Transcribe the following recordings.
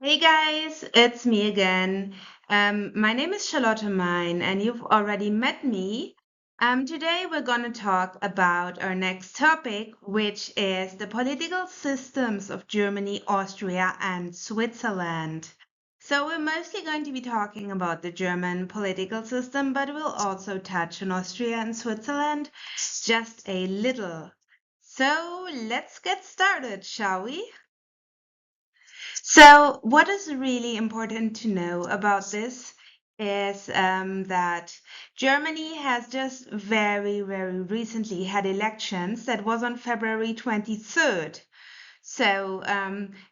Hey guys, it's me again. My name is Charlotte Mine, and you've already met me. Today we're going to talk about our next topic, which is the political systems of Germany, Austria, and Switzerland. So we're mostly going to be talking about the German political system, but we'll also touch on Austria and Switzerland just a little. So let's get started, shall we? So, what is really important to know about this is that Germany has just very recently had elections. That was on February 23rd. So,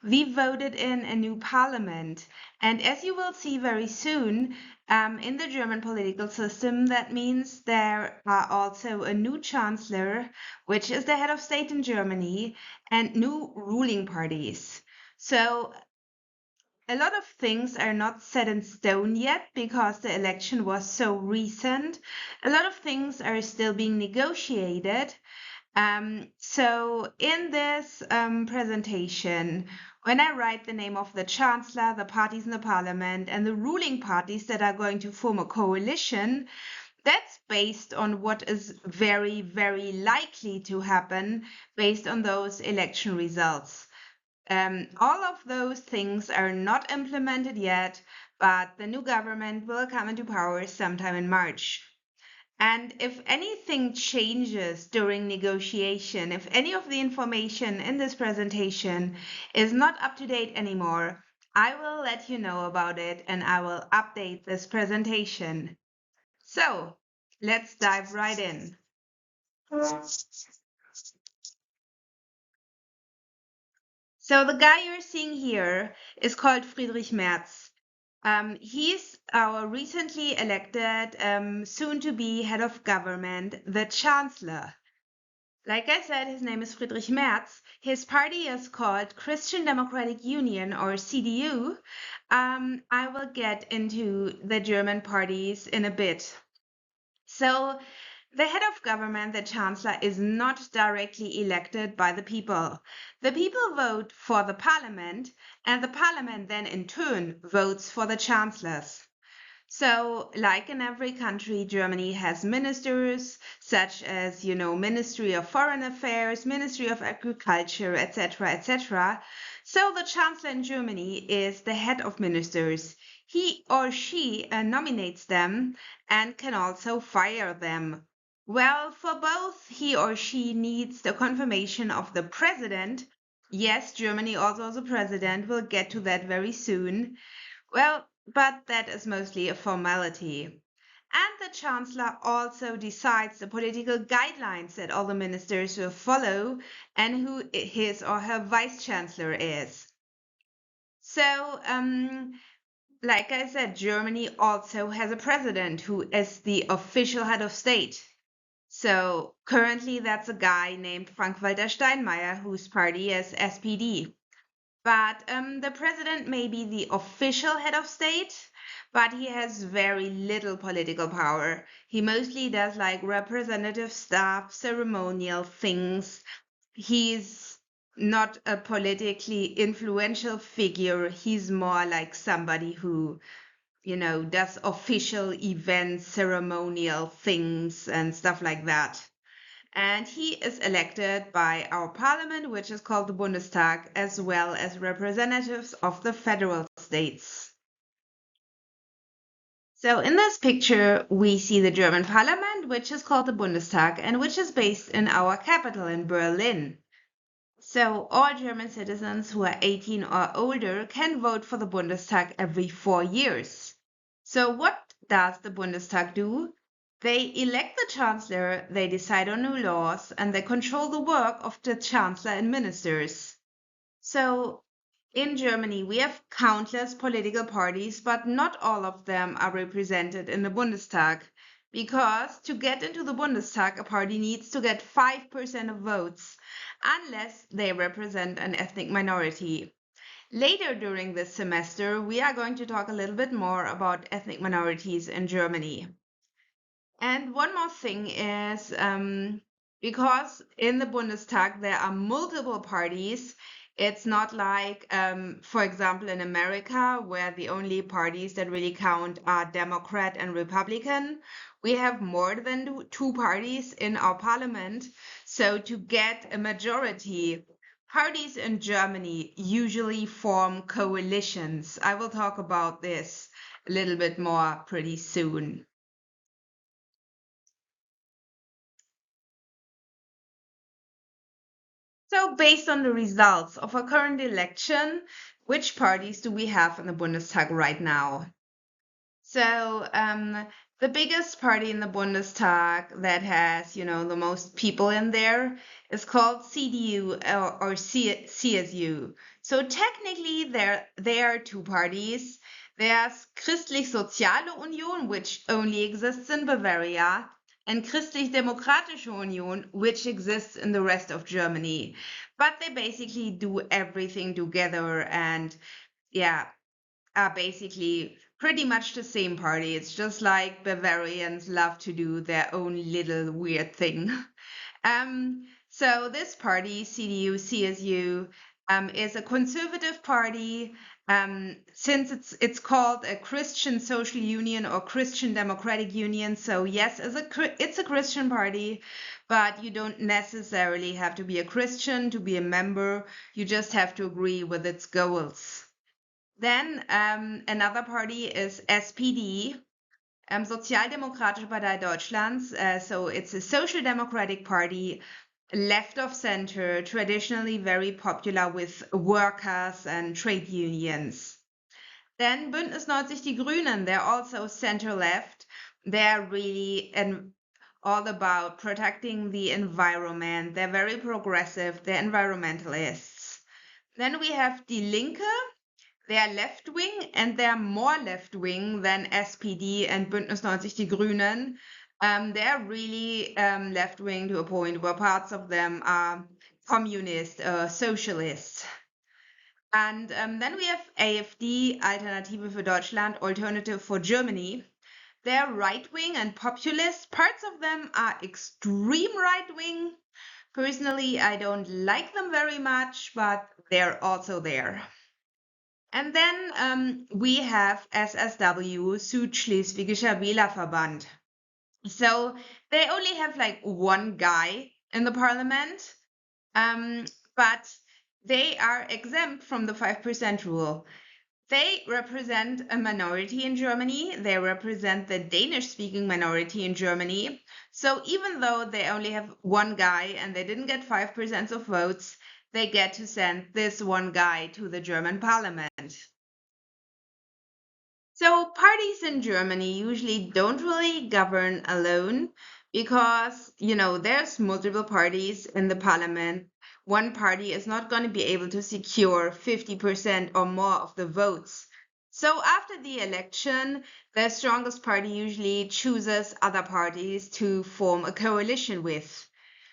we voted in a new parliament. And as you will see very soon, in the German political system, that means there are also a new chancellor, which is the head of state in Germany, and new ruling parties. So a lot of things are not set in stone yet because the election was so recent. A lot of things are still being negotiated. So in this presentation, when I write the name of the chancellor, the parties in the parliament, and the ruling parties that are going to form a coalition, that's based on what is very likely to happen based on those election results. All of those things are not implemented yet, but the new government will come into power sometime in March. And if anything changes during negotiation, if any of the information in this presentation is not up to date anymore, I will let you know about it and I will update this presentation. So let's dive right in. So the guy you're seeing here is called Friedrich Merz. He's our recently elected, soon to be head of government, the chancellor. Like I said, his name is Friedrich Merz. His party is called Christian Democratic Union, or CDU. I will get into the German parties in a bit. So the head of government, the chancellor, is not directly elected by the people. The people vote for the parliament, and the parliament then in turn votes for the chancellors. So, like in every country, Germany has ministers such as, Ministry of Foreign Affairs, Ministry of Agriculture, etc., etc. So, the chancellor in Germany is the head of ministers. He or she nominates them and can also fire them. Well, for both, he or she needs the confirmation of the president. Yes, Germany also has a president. We'll get to that very soon. Well, but that is mostly a formality. And the chancellor also decides the political guidelines that all the ministers will follow and who his or her vice chancellor is. So, like I said, Germany also has a president who is the official head of state. So currently that's a guy named Frank-Walter Steinmeier, whose party is SPD. But the president may be the official head of state, but he has very little political power. He mostly does like representative stuff, ceremonial things. He's not a politically influential figure. He's more like somebody who, does official events, ceremonial things, and stuff like that. And he is elected by our parliament, which is called the Bundestag, as well as representatives of the federal states. So in this picture, we see the German parliament, which is called the Bundestag, and which is based in our capital in Berlin. So all German citizens who are 18 or older can vote for the Bundestag every 4 years. So what does the Bundestag do? They elect the chancellor, they decide on new laws, and they control the work of the chancellor and ministers. So in Germany, we have countless political parties, but not all of them are represented in the Bundestag. Because to get into the Bundestag, a party needs to get 5% of votes, unless they represent an ethnic minority. Later during this semester, we are going to talk a little bit more about ethnic minorities in Germany. And one more thing is because in the Bundestag there are multiple parties, It's not like, for example, in America, where the only parties that really count are Democrat and Republican. We have more than two parties in our parliament. So to get a majority, parties in Germany usually form coalitions. I will talk about this a little bit more pretty soon. So based on the results of our current election, which parties do we have in the Bundestag right now? So the biggest party in the Bundestag that has, the most people in there is called CDU or CSU. So technically there are two parties. There's Christlich-Soziale Union, which only exists in Bavaria, and Christlich-Demokratische Union, which exists in the rest of Germany. But they basically do everything together and yeah, are basically pretty much the same party. It's just like Bavarians love to do their own little weird thing. So this party, CDU-CSU, is a conservative party. Since it's called a Christian Social Union or Christian Democratic Union, so yes, it's a Christian party, but you don't necessarily have to be a Christian to be a member. You just have to agree with its goals. Then another party is SPD, Sozialdemokratische Partei Deutschlands. So it's a social democratic party, left of center, traditionally very popular with workers and trade unions. Then Bündnis 90 Die Grünen, they're also center left. They're really all about protecting the environment. They're very progressive. They're environmentalists. Then we have Die Linke. They are left wing and they're more left wing than SPD and Bündnis 90 Die Grünen. They're really left wing to a point where parts of them are communist, socialists. And then we have AfD, Alternative für Deutschland, Alternative for Germany. They're right wing and populist. Parts of them are extreme right wing. Personally, I don't like them very much, but they're also there. And then we have SSW, Südschleswigischer Wählerverband. So they only have like one guy in the parliament, but they are exempt from the 5% rule. They represent a minority in Germany. They represent the Danish-speaking minority in Germany. So even though they only have one guy and they didn't get 5% of votes, they get to send this one guy to the German parliament. So parties in Germany usually don't really govern alone because, there's multiple parties in the parliament. One party is not going to be able to secure 50% or more of the votes. So after the election, the strongest party usually chooses other parties to form a coalition with.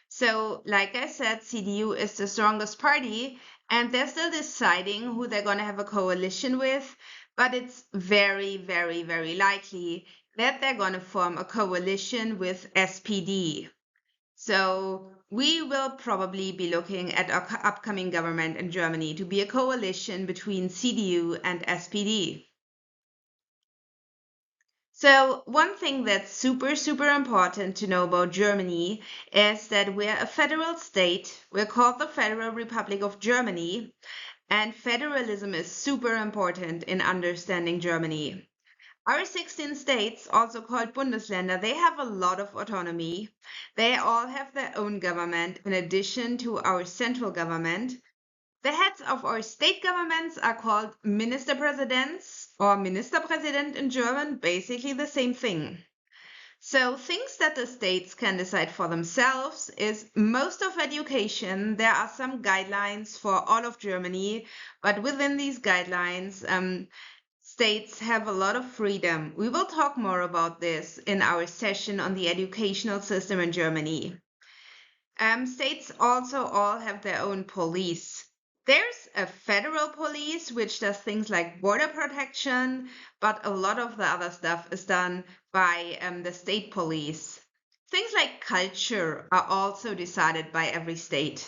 So, like I said, CDU is the strongest party, and they're still deciding who they're going to have a coalition with, but it's very, very, very likely that they're going to form a coalition with SPD. So, we will probably be looking at our upcoming government in Germany to be a coalition between CDU and SPD. So one thing that's super, super important to know about Germany is that we're a federal state. We're called the Federal Republic of Germany, and federalism is super important in understanding Germany. Our 16 states, also called Bundesländer, they have a lot of autonomy. They all have their own government in addition to our central government. The heads of our state governments are called Ministerpräsidents or Ministerpräsident in German, basically the same thing. So things that the states can decide for themselves is most of education. There are some guidelines for all of Germany, but within these guidelines, states have a lot of freedom. We will talk more about this in our session on the educational system in Germany. States also all have their own police. There's a federal police which does things like border protection, but a lot of the other stuff is done by the state police. Things like culture are also decided by every state.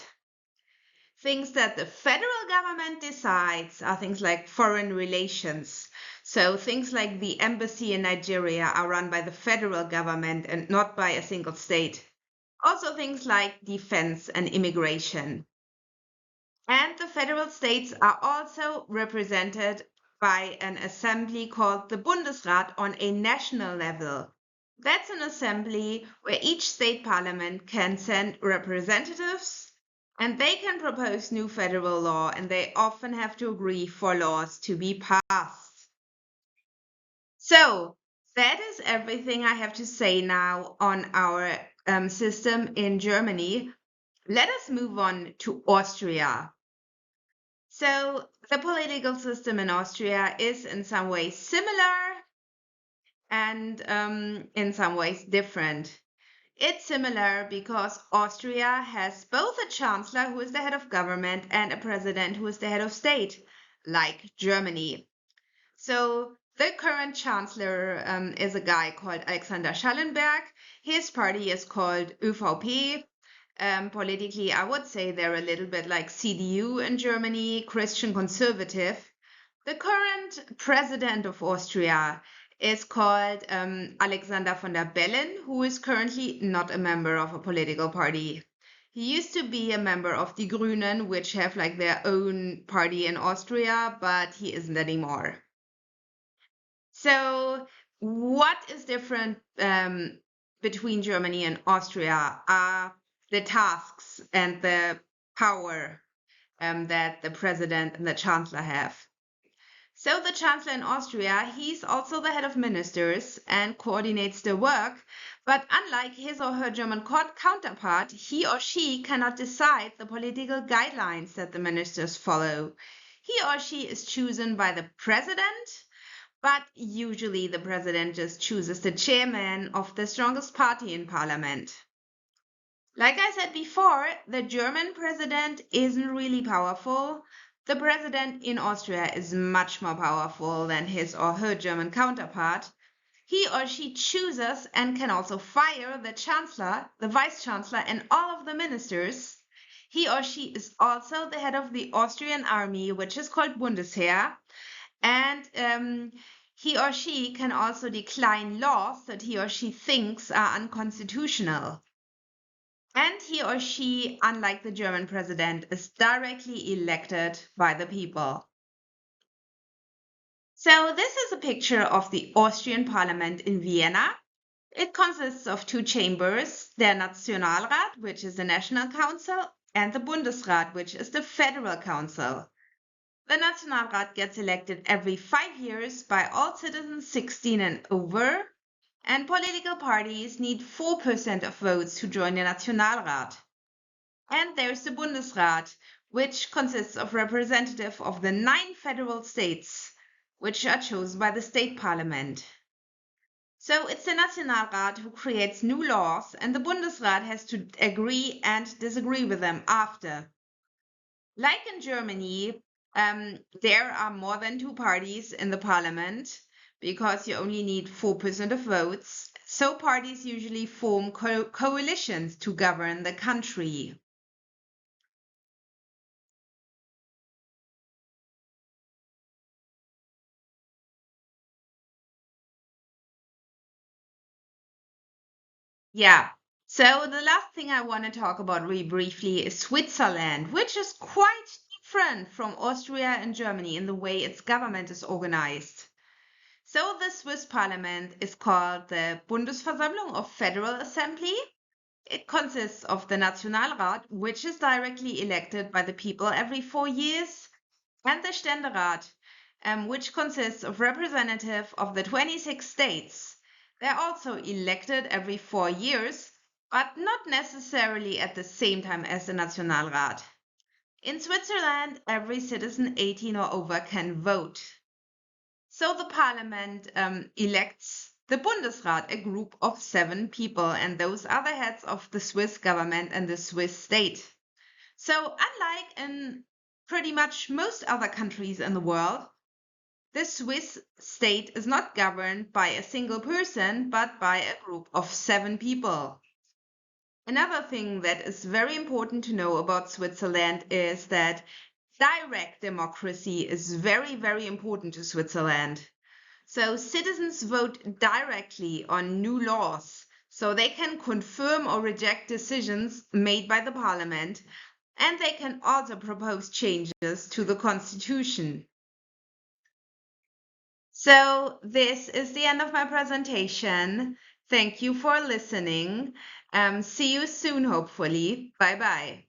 Things that the federal government decides are things like foreign relations. So things like the embassy in Nigeria are run by the federal government and not by a single state. Also things like defense and immigration. And the federal states are also represented by an assembly called the Bundesrat on a national level. That's an assembly where each state parliament can send representatives and they can propose new federal law, and they often have to agree for laws to be passed. So that is everything I have to say now on our system in Germany. Let us move on to Austria. So the political system in Austria is in some ways similar and in some ways different. It's similar because Austria has both a chancellor who is the head of government and a president who is the head of state, like Germany. So the current chancellor is a guy called Alexander Schallenberg. His party is called ÖVP. Politically, I would say they're a little bit like CDU in Germany, Christian conservative. The current president of Austria is called Alexander von der Bellen, who is currently not a member of a political party. He used to be a member of Die Grünen, which have like their own party in Austria, but he isn't anymore. So what is different between Germany and Austria are the tasks and the power that the president and the chancellor have. So the chancellor in Austria, he's also the head of ministers and coordinates the work, but unlike his or her German counterpart, he or she cannot decide the political guidelines that the ministers follow. He or she is chosen by the president, but usually the president just chooses the chairman of the strongest party in parliament. Like I said before, the German president isn't really powerful. The president in Austria is much more powerful than his or her German counterpart. He or she chooses and can also fire the chancellor, the vice chancellor, and all of the ministers. He or she is also the head of the Austrian army, which is called Bundesheer. And he or she can also decline laws that he or she thinks are unconstitutional. And he or she, unlike the German president, is directly elected by the people. So this is a picture of the Austrian parliament in Vienna. It consists of two chambers, der Nationalrat, which is the National Council, and the Bundesrat, which is the Federal Council. The Nationalrat gets elected every 5 years by all citizens 16 and over, and political parties need 4% of votes to join the Nationalrat. And there's the Bundesrat, which consists of representatives of the 9 federal states, which are chosen by the state parliament. So it's the Nationalrat who creates new laws, and the Bundesrat has to agree and disagree with them after. Like in Germany, there are more than 2 parties in the parliament because you only need 4% of votes. So parties usually form coalitions to govern the country. Yeah. So the last thing I want to talk about really briefly is Switzerland, which is quite different from Austria and Germany in the way its government is organized. So the Swiss parliament is called the Bundesversammlung of Federal Assembly. It consists of the Nationalrat, which is directly elected by the people every 4 years, and the Ständerat, which consists of representatives of the 26 states. They're also elected every 4 years, but not necessarily at the same time as the Nationalrat. In Switzerland, every citizen 18 or over can vote. So the parliament elects the Bundesrat, a group of 7 people, and those are the heads of the Swiss government and the Swiss state. So unlike in pretty much most other countries in the world, the Swiss state is not governed by a single person, but by a group of 7 people. Another thing that is very important to know about Switzerland is that direct democracy is very, very important to Switzerland. So citizens vote directly on new laws, so they can confirm or reject decisions made by the parliament, and they can also propose changes to the constitution. So this is the end of my presentation. Thank you for listening. See you soon, hopefully. Bye bye.